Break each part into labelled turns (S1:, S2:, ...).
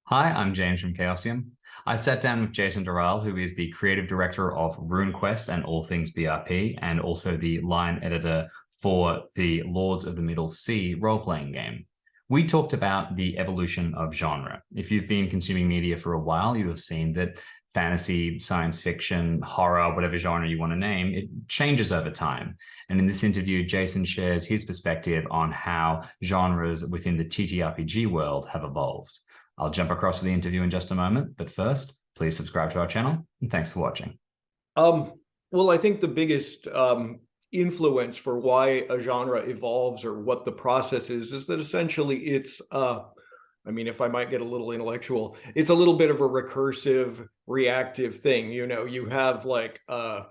S1: Hi, I'm James from Chaosium. I sat down with Jason Durall, who is the creative director of RuneQuest and all things BRP, and also the line editor for the Lords of the Middle Sea role-playing game. We talked about the evolution of genre. If you've been consuming media for a while, you have seen that fantasy, science fiction, horror, whatever genre you want to name, it changes over time. And in this interview, Jason shares his perspective on how genres within the TTRPG world have evolved. I'll jump across to the interview in just a moment, but first, please subscribe to our channel, and thanks for watching.
S2: Um, well, I think the biggest influence for why a genre evolves or what the process is that essentially it's, I mean, if I might get a little intellectual, it's a little bit of a recursive, reactive thing. You know, you have like a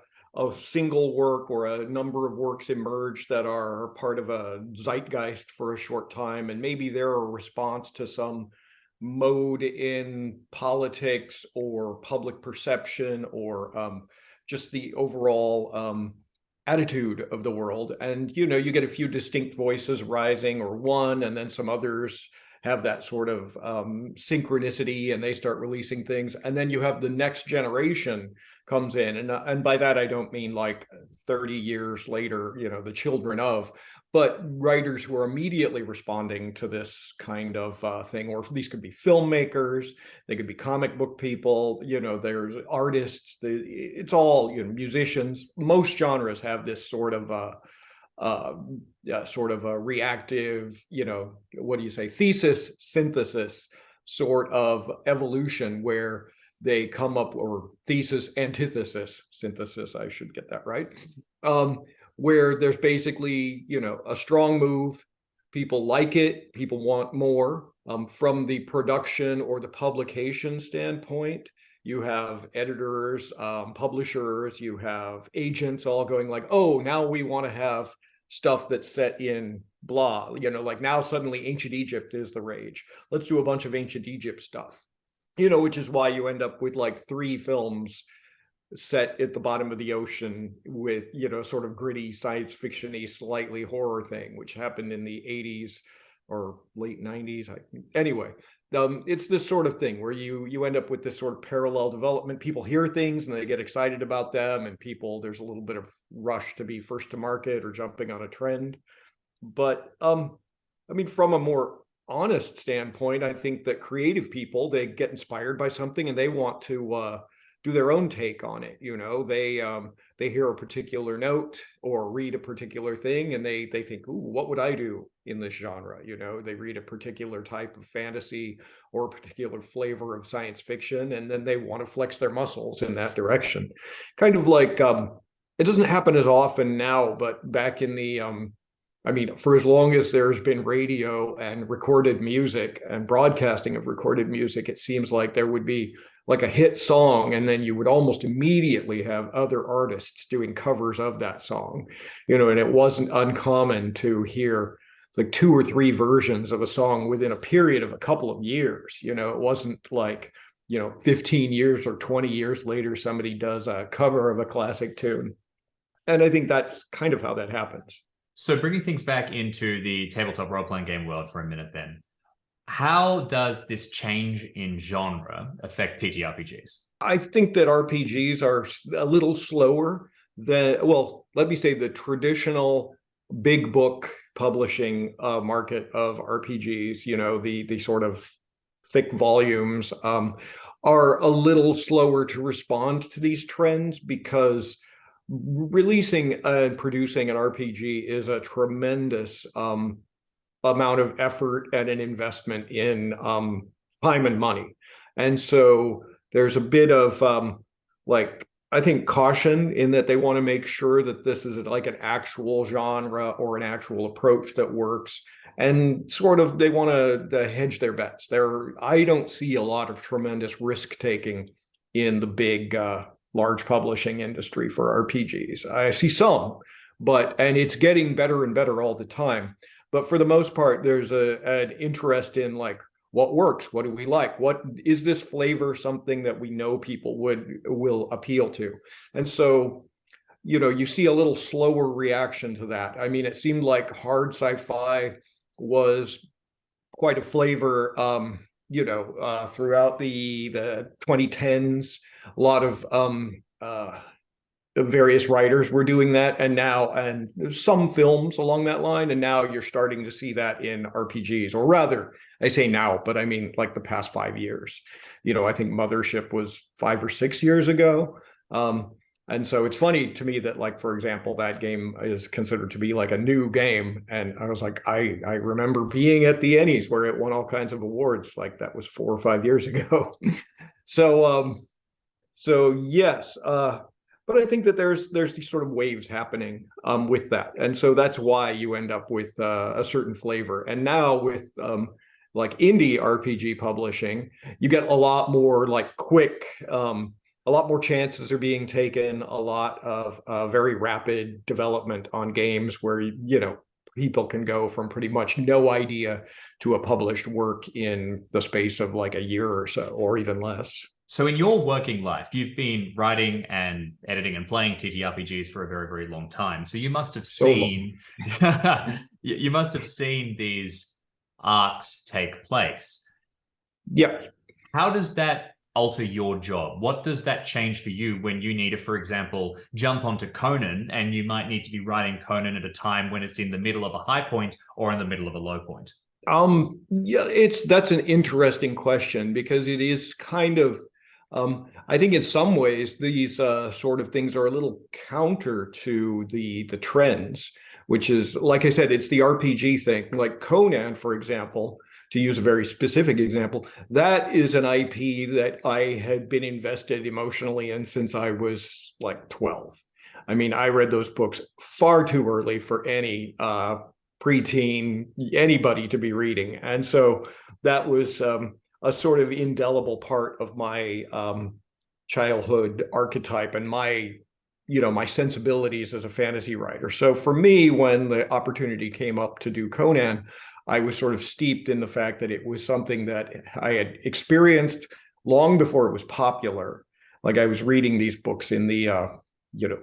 S2: single work or a number of works emerge that are part of a zeitgeist for a short time, and maybe they're a response to some mode in politics or public perception or just the overall attitude of the world. And, you know, you get a few distinct voices rising or one, and then some others have that sort of synchronicity and they start releasing things. And then you have the next generation comes in. And by that, I don't mean like 30 years later, you know, the children of, but writers who are immediately responding to this kind of thing. Or these could be filmmakers, they could be comic book people, you know, there's artists, it's all, you know, musicians. Most genres have this sort of a reactive, you know, what do you say, thesis, synthesis sort of evolution where they come up, or thesis, antithesis, synthesis, I should get that right, where there's basically, you know, a strong move, people like it, people want more. From the production or the publication standpoint, you have editors, publishers, you have agents all going like, oh, now we want to have stuff that's set in blah, you know, like now suddenly ancient Egypt is the rage. Let's do a bunch of ancient Egypt stuff, you know, which is why you end up with like 3 films set at the bottom of the ocean with, you know, sort of gritty science fiction-y, slightly horror thing, which happened in the 80s or late 90s. Anyway, it's this sort of thing where you end up with this sort of parallel development. People hear things and they get excited about them, and people, there's a little bit of rush to be first to market or jumping on a trend. But I mean, from a more honest standpoint, I think that creative people, they get inspired by something and they want to do their own take on it. You know, they hear a particular note or read a particular thing and they think, ooh, what would I do in this genre? You know, they read a particular type of fantasy or a particular flavor of science fiction, and then they want to flex their muscles in that direction. Kind of like it doesn't happen as often now, but back in the I mean, for as long as there's been radio and recorded music and broadcasting of recorded music, it seems like there would be like a hit song, and then you would almost immediately have other artists doing covers of that song, you know, and it wasn't uncommon to hear like 2 or 3 versions of a song within a period of a couple of years. You know, it wasn't like, you know, 15 years or 20 years later, somebody does a cover of a classic tune. And I think that's kind of how that happens.
S1: So bringing things back into the tabletop role-playing game world for a minute then, how does this change in genre affect TTRPGs?
S2: I think that RPGs are a little slower than, well, let me say the traditional big book publishing market of RPGs, you know, the sort of thick volumes are a little slower to respond to these trends because releasing and producing an RPG is a tremendous amount of effort and an investment in time and money. And so there's a bit of like, I think, caution in that they want to make sure that this is like an actual genre or an actual approach that works. And sort of they want to hedge their bets. I don't see a lot of tremendous risk taking in the big large publishing industry for RPGs. I see some, and it's getting better and better all the time. But for the most part, there's an interest in like, what works? What do we like? What is this flavor, something that we know people will appeal to? And so, you know, you see a little slower reaction to that. I mean, it seemed like hard sci-fi was quite a flavor throughout the 2010s, a lot of various writers were doing that, and some films along that line, and now you're starting to see that in RPGs, or rather, I say now, but I mean like the past 5 years. I think Mothership was 5 or 6 years ago. And so it's funny to me that, like, for example, that game is considered to be like a new game. And I was like, I remember being at the Ennies where it won all kinds of awards. Like that was 4 or 5 years ago. So yes, but I think that there's these sort of waves happening with that, and so that's why you end up with a certain flavor. And now with like indie RPG publishing, you get a lot more like quick. A lot more chances are being taken, a lot of very rapid development on games where, people can go from pretty much no idea to a published work in the space of like a year or so, or even less.
S1: So in your working life, you've been writing and editing and playing TTRPGs for a very, very long time. So you must have seen you must have seen these arcs take place.
S2: Yeah.
S1: How does that alter your job? What does that change for you when you need to, for example, jump onto Conan, and you might need to be writing Conan at a time when it's in the middle of a high point or in the middle of a low point?
S2: Yeah, that's an interesting question, because it is kind of, I think in some ways these sort of things are a little counter to the trends, which is, like I said, it's the RPG thing. Like Conan, for example, to use a very specific example, that is an IP that I had been invested emotionally in since I was like 12. I mean, I read those books far too early for any preteen anybody to be reading, and so that was a sort of indelible part of my childhood archetype and my sensibilities as a fantasy writer. So for me, when the opportunity came up to do Conan, I was sort of steeped in the fact that it was something that I had experienced long before it was popular. Like I was reading these books in the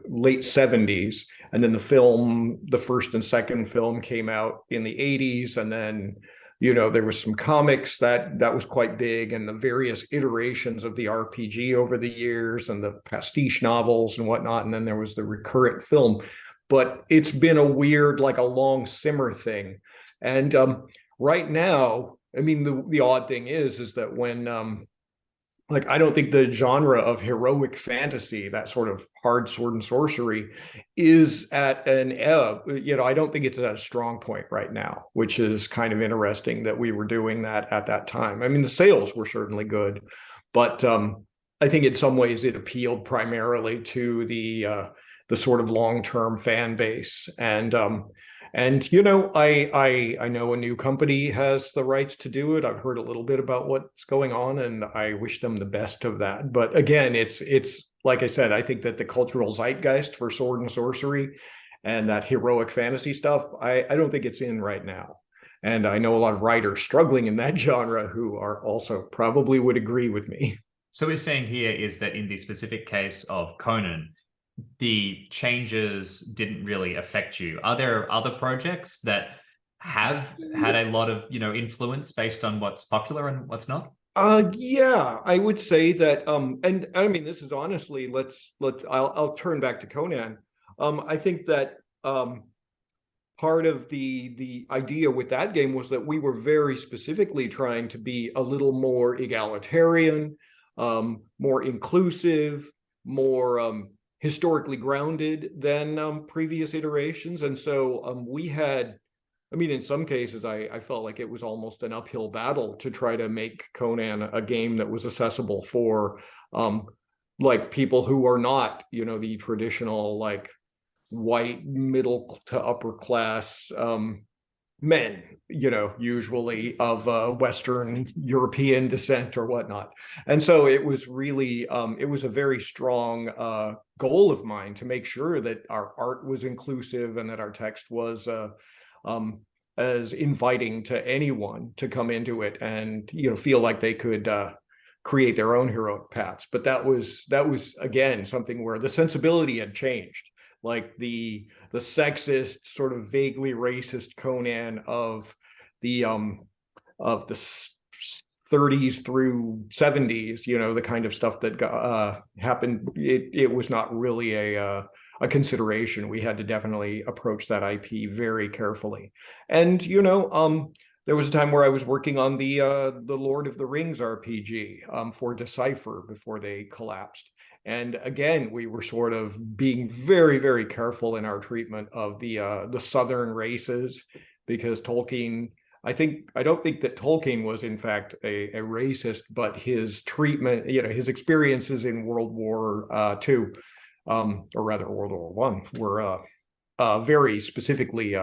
S2: late 70s, and then the first and second film came out in the 80s, and then there was some comics that was quite big, and the various iterations of the RPG over the years, and the pastiche novels and whatnot, and then there was the recurrent film. But it's been a weird, like a long simmer thing. And right now, I mean, the odd thing is that when like, I don't think the genre of heroic fantasy, that sort of hard sword and sorcery, is at an ebb. I don't think it's at a strong point right now, which is kind of interesting that we were doing that at that time. I mean, the sales were certainly good, but I think in some ways it appealed primarily to the sort of long-term fan base. And I know a new company has the rights to do it. I've heard a little bit about what's going on, and I wish them the best of that. But again, it's like I said, I think that the cultural zeitgeist for sword and sorcery and that heroic fantasy stuff, I don't think it's in right now. And I know a lot of writers struggling in that genre who are also probably would agree with me.
S1: So we're saying here is that in the specific case of Conan, the changes didn't really affect you. Are there other projects that have had a lot of, influence based on what's popular and what's not?
S2: Yeah, I would say that, and I mean, this is honestly, I'll turn back to Conan. I think that part of the idea with that game was that we were very specifically trying to be a little more egalitarian, more inclusive, more historically grounded than previous iterations. And so we had, I mean, in some cases, I felt like it was almost an uphill battle to try to make Conan a game that was accessible for like people who are not, the traditional like white middle to upper class men, usually of Western European descent or whatnot. And so it was really, it was a very strong goal of mine to make sure that our art was inclusive and that our text was as inviting to anyone to come into it and, feel like they could create their own heroic paths. But that was again something where the sensibility had changed. Like the sexist, sort of vaguely racist Conan of the 30s through 70s, you know, the kind of stuff that happened, it was not really a consideration. We had to definitely approach that IP very carefully. And, you know, there was a time where I was working on the Lord of the Rings RPG for Decipher before they collapsed. And again, we were sort of being very, very careful in our treatment of the southern races, because Tolkien, I don't think that Tolkien was in fact a racist, but his treatment, you know, his experiences in World War II, or rather World War One, were very specifically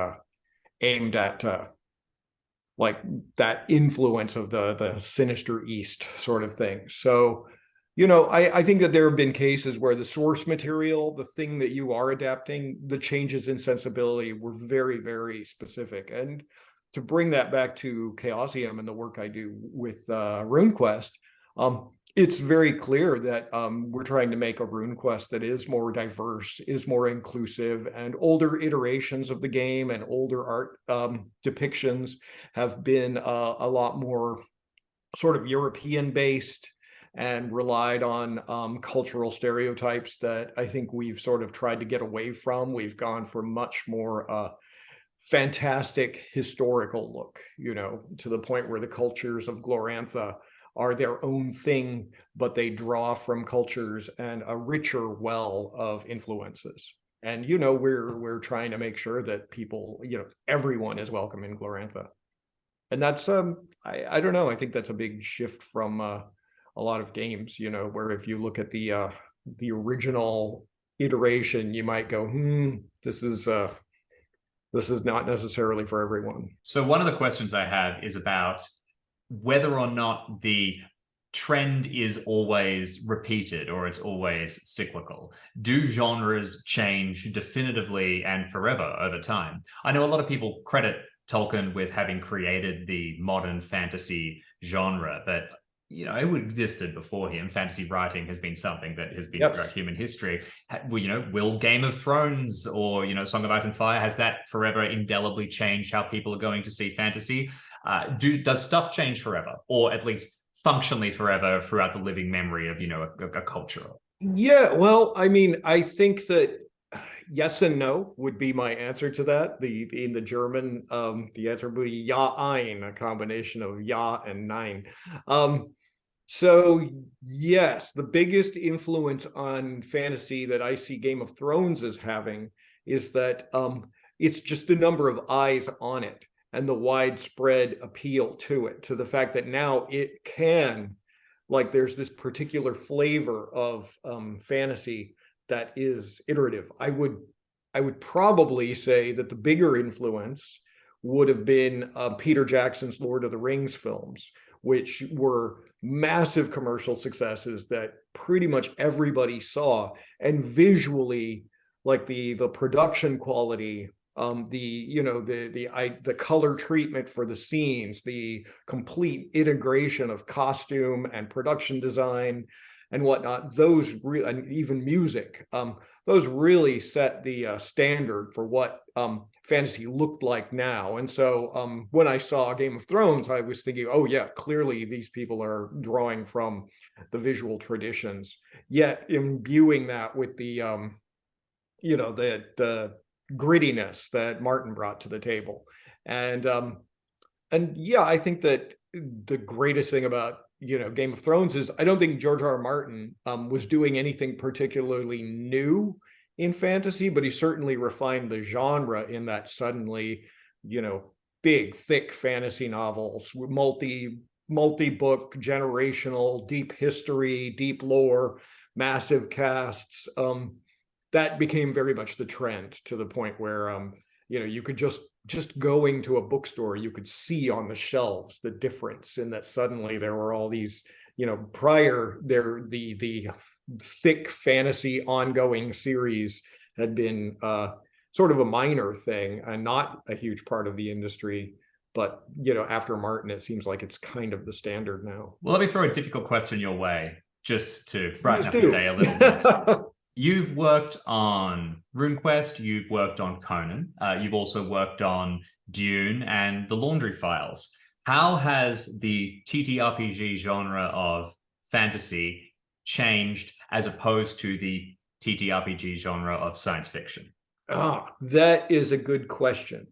S2: aimed at like that influence of the sinister East sort of thing. So, you know, I think that there have been cases where the source material, the thing that you are adapting, the changes in sensibility were very, very specific. And to bring that back to Chaosium and the work I do with RuneQuest, it's very clear that we're trying to make a RuneQuest that is more diverse, is more inclusive, and older iterations of the game and older art depictions have been a lot more sort of European based and relied on cultural stereotypes that I think we've sort of tried to get away from. We've gone for much more fantastic historical look, you know, to the point where the cultures of Glorantha are their own thing, but they draw from cultures and a richer well of influences. And, you know, we're trying to make sure that people, you know, everyone is welcome in Glorantha. And that's, I don't know, I think that's a big shift from a lot of games, you know, where if you look at the original iteration, you might go, this is not necessarily for everyone.
S1: So one of the questions I have is about whether or not the trend is always repeated or it's always cyclical. Do genres change definitively and forever over time? I know a lot of people credit Tolkien with having created the modern fantasy genre, but you know, it existed before him. Fantasy writing has been something that has been throughout human history. You know, will Game of Thrones or, you know, Song of Ice and Fire, has that forever indelibly changed how people are going to see fantasy? Does stuff change forever, or at least functionally forever throughout the living memory of, you know, a culture?
S2: Yeah, well, I mean, I think that yes and no would be my answer to that. In the German, the answer would be ja ein, a combination of ja and nein. So yes, the biggest influence on fantasy that I see Game of Thrones as having is that it's just the number of eyes on it and the widespread appeal to it, to the fact that now it can, like, there's this particular flavor of fantasy that is iterative. I would probably say that the bigger influence would have been Peter Jackson's Lord of the Rings films, which were massive commercial successes that pretty much everybody saw. And visually, like the production quality, the color treatment for the scenes, the complete integration of costume and production design and whatnot, and even music, those really set the standard for what fantasy looked like now. And so when I saw Game of Thrones, I was thinking, oh yeah, clearly these people are drawing from the visual traditions, yet imbuing that with the the grittiness that Martin brought to the table. And yeah, I think that the greatest thing about Game of Thrones is I don't think George R. R. Martin was doing anything particularly new in fantasy, but he certainly refined the genre in that suddenly, big, thick fantasy novels, multi-book, generational, deep history, deep lore, massive casts. That became very much the trend, to the point where you could just going to a bookstore, you could see on the shelves the difference in that suddenly there were all these, prior there, the thick fantasy ongoing series had been sort of a minor thing and not a huge part of the industry. But, after Martin, it seems like it's kind of the standard now.
S1: Well, let me throw a difficult question your way just to brighten up your day a little bit. You've worked on RuneQuest, you've worked on Conan, you've also worked on Dune and the Laundry Files. How has the TTRPG genre of fantasy changed as opposed to the TTRPG genre of science fiction?
S2: Ah, that is a good question.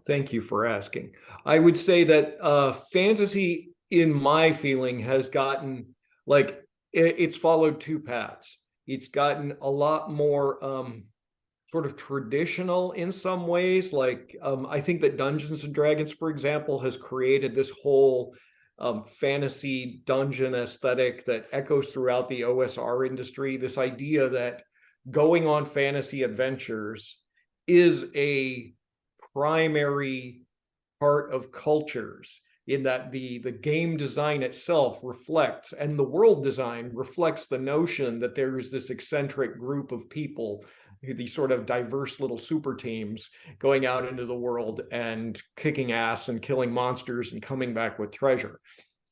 S2: Thank you for asking. I would say that fantasy, in my feeling, has gotten like it's followed two paths. It's gotten a lot more sort of traditional in some ways. Like I think that Dungeons and Dragons, for example, has created this whole fantasy dungeon aesthetic that echoes throughout the OSR industry. This idea that going on fantasy adventures is a primary part of cultures, in that the game design itself reflects, and the world design reflects, the notion that there is this eccentric group of people, these sort of diverse little super teams, going out into the world and kicking ass and killing monsters and coming back with treasure.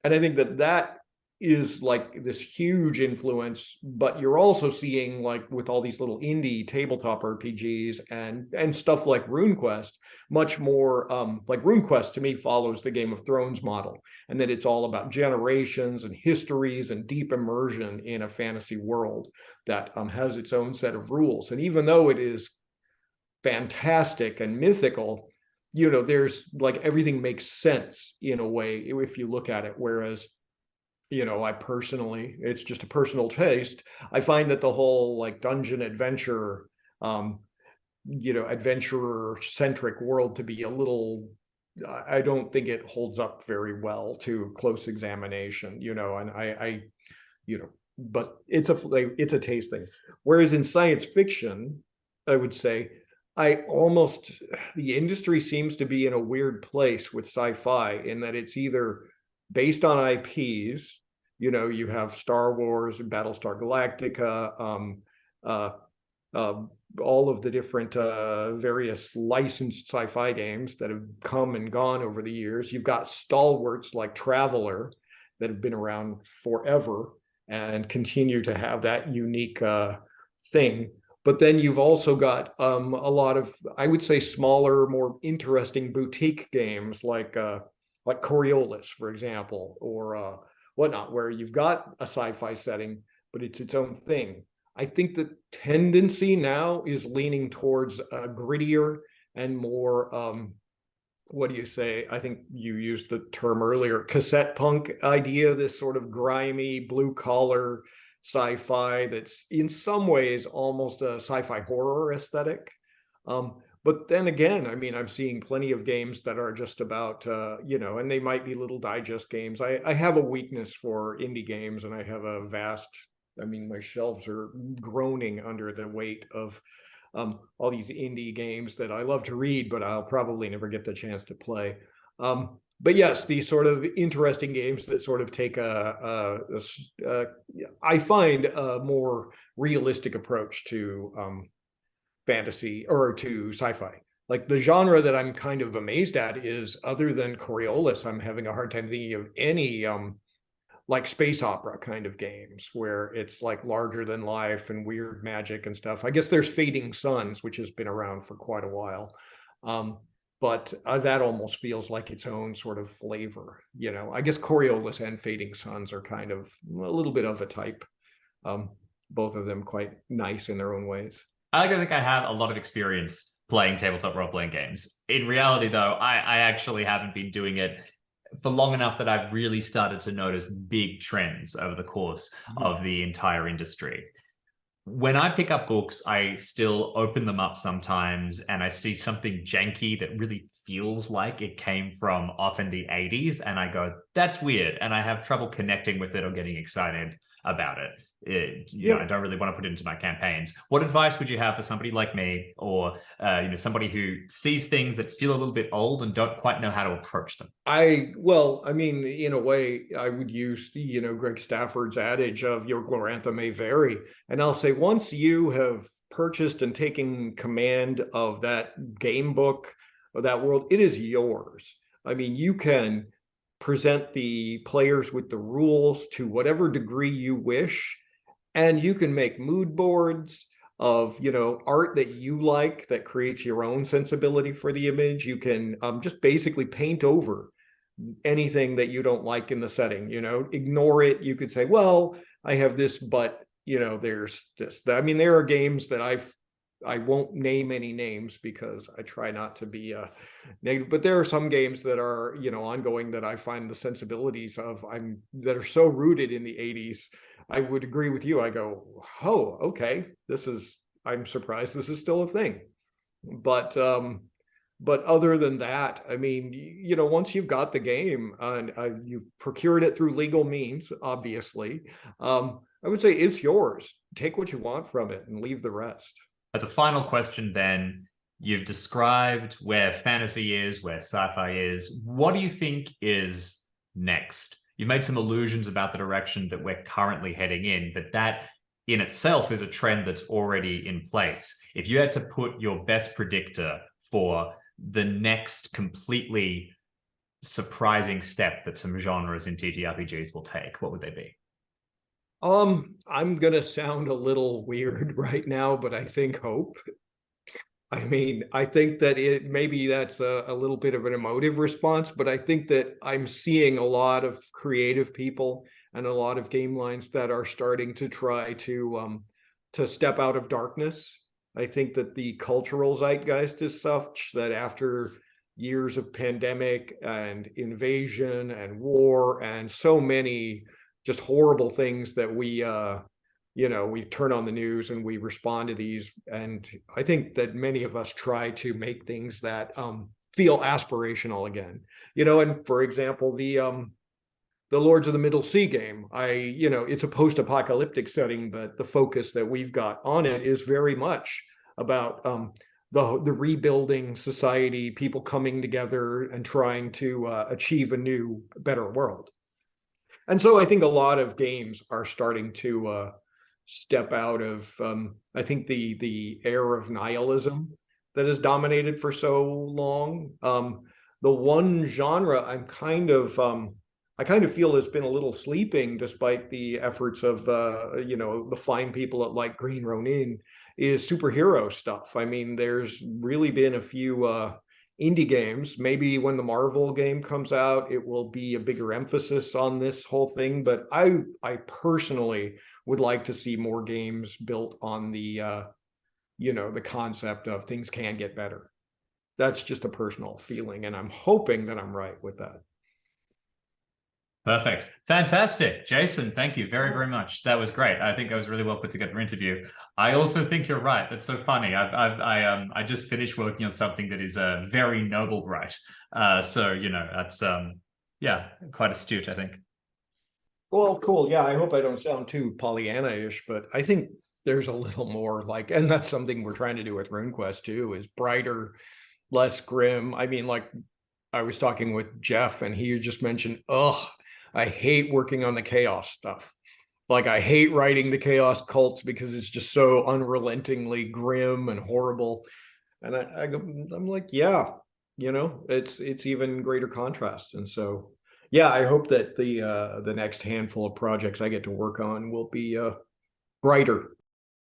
S2: And I think that that is like this huge influence, but you're also seeing, like with all these little indie tabletop RPGs and stuff like RuneQuest, much more like RuneQuest to me follows the Game of Thrones model, and that it's all about generations and histories and deep immersion in a fantasy world that has its own set of rules. And even though it is fantastic and mythical, there's like everything makes sense in a way if you look at it. Whereas I personally, it's just a personal taste, I find that the whole like dungeon adventure, adventurer centric world to be a little, I don't think it holds up very well to close examination, and but it's a taste thing. Whereas in science fiction, I would say the industry seems to be in a weird place with sci-fi, in that it's either based on IPs. You have Star Wars, Battlestar Galactica, uh, all of the different various licensed sci-fi games that have come and gone over the years. You've got stalwarts like Traveller that have been around forever and continue to have that unique thing. But then you've also got a lot of, I would say, smaller, more interesting boutique games like Coriolis, for example, or whatnot, where you've got a sci-fi setting, but it's its own thing. I think the tendency now is leaning towards grittier and more, what do you say? I think you used the term earlier, cassette punk idea, this sort of grimy, blue collar sci-fi that's in some ways almost a sci-fi horror aesthetic. But then again, I mean, I'm seeing plenty of games that are just about, and they might be little digest games. I have a weakness for indie games, and I have a vast, I mean, my shelves are groaning under the weight of all these indie games that I love to read, but I'll probably never get the chance to play. But yes, these sort of interesting games that sort of take I find a more realistic approach to fantasy or to sci-fi. Like the genre that I'm kind of amazed at is, other than Coriolis, I'm having a hard time thinking of any like space opera kind of games where it's like larger than life and weird magic and stuff. I guess there's Fading Suns, which has been around for quite a while. But that almost feels like its own sort of flavor. I guess Coriolis and Fading Suns are kind of a little bit of a type. Both of them quite nice in their own ways.
S1: I don't think I have a lot of experience playing tabletop role-playing games. In reality, though, I actually haven't been doing it for long enough that I've really started to notice big trends over the course of the entire industry. When I pick up books, I still open them up sometimes and I see something janky that really feels like it came from off in the 80s. And I go, that's weird. And I have trouble connecting with it or getting excited about it. I don't really want to put it into my campaigns. What advice would you have for somebody like me, or somebody who sees things that feel a little bit old and don't quite know how to approach them?
S2: Well, I mean, in a way, I would use, Greg Stafford's adage of your glorantha may vary. And I'll say, once you have purchased and taken command of that game book, of that world, it is yours. I mean, you can present the players with the rules to whatever degree you wish, and you can make mood boards of art that you like that creates your own sensibility for the image. You can just basically paint over anything that you don't like in the setting, ignore it. You could say, well, I have this, but there's this. I mean, there are games that I won't name any names because I try not to be negative, but there are some games that are, ongoing that I find the sensibilities of that are so rooted in the 80s. I would agree with you. I go, oh, okay, I'm surprised this is still a thing. But other than that, I mean, once you've got the game and you've procured it through legal means, obviously, I would say it's yours. Take what you want from it and leave the rest.
S1: As a final question, then, you've described where fantasy is, where sci-fi is. What do you think is next? You made some allusions about the direction that we're currently heading in, but that in itself is a trend that's already in place. If you had to put your best predictor for the next completely surprising step that some genres in TTRPGs will take, what would they be?
S2: I'm gonna sound a little weird right now, but I think hope. I mean, I think that maybe that's a little bit of an emotive response, but I think that I'm seeing a lot of creative people and a lot of game lines that are starting to try to step out of darkness. I think that the cultural zeitgeist is such that after years of pandemic and invasion and war and so many just horrible things that we turn on the news and we respond to these. And I think that many of us try to make things that feel aspirational again. And for example, the Lords of the Middle Sea game, it's a post-apocalyptic setting, but the focus that we've got on it is very much about the rebuilding society, people coming together and trying to achieve a new, better world. And so I think a lot of games are starting to step out of, I think, the era of nihilism that has dominated for so long. The one genre I kind of feel has been a little sleeping despite the efforts of, the fine people at Light Green Ronin is superhero stuff. I mean, there's really been a few indie games. Maybe when the Marvel game comes out, it will be a bigger emphasis on this whole thing. But I personally would like to see more games built on the concept of things can get better. That's just a personal feeling, and I'm hoping that I'm right with that.
S1: Perfect. Fantastic. Jason, thank you very, very much. That was great. I think that was a really well put together interview. I also think you're right. That's so funny. I just finished working on something that is a very noble right. So, that's quite astute, I think.
S2: Well, cool. Yeah, I hope I don't sound too Pollyanna-ish, but I think there's a little more and that's something we're trying to do with RuneQuest too, is brighter, less grim. I mean, like I was talking with Jeff and he just mentioned, I hate working on the chaos stuff. Like I hate writing the chaos cults because it's just so unrelentingly grim and horrible. And I'm like, yeah, it's even greater contrast. And so, yeah, I hope that the next handful of projects I get to work on will be brighter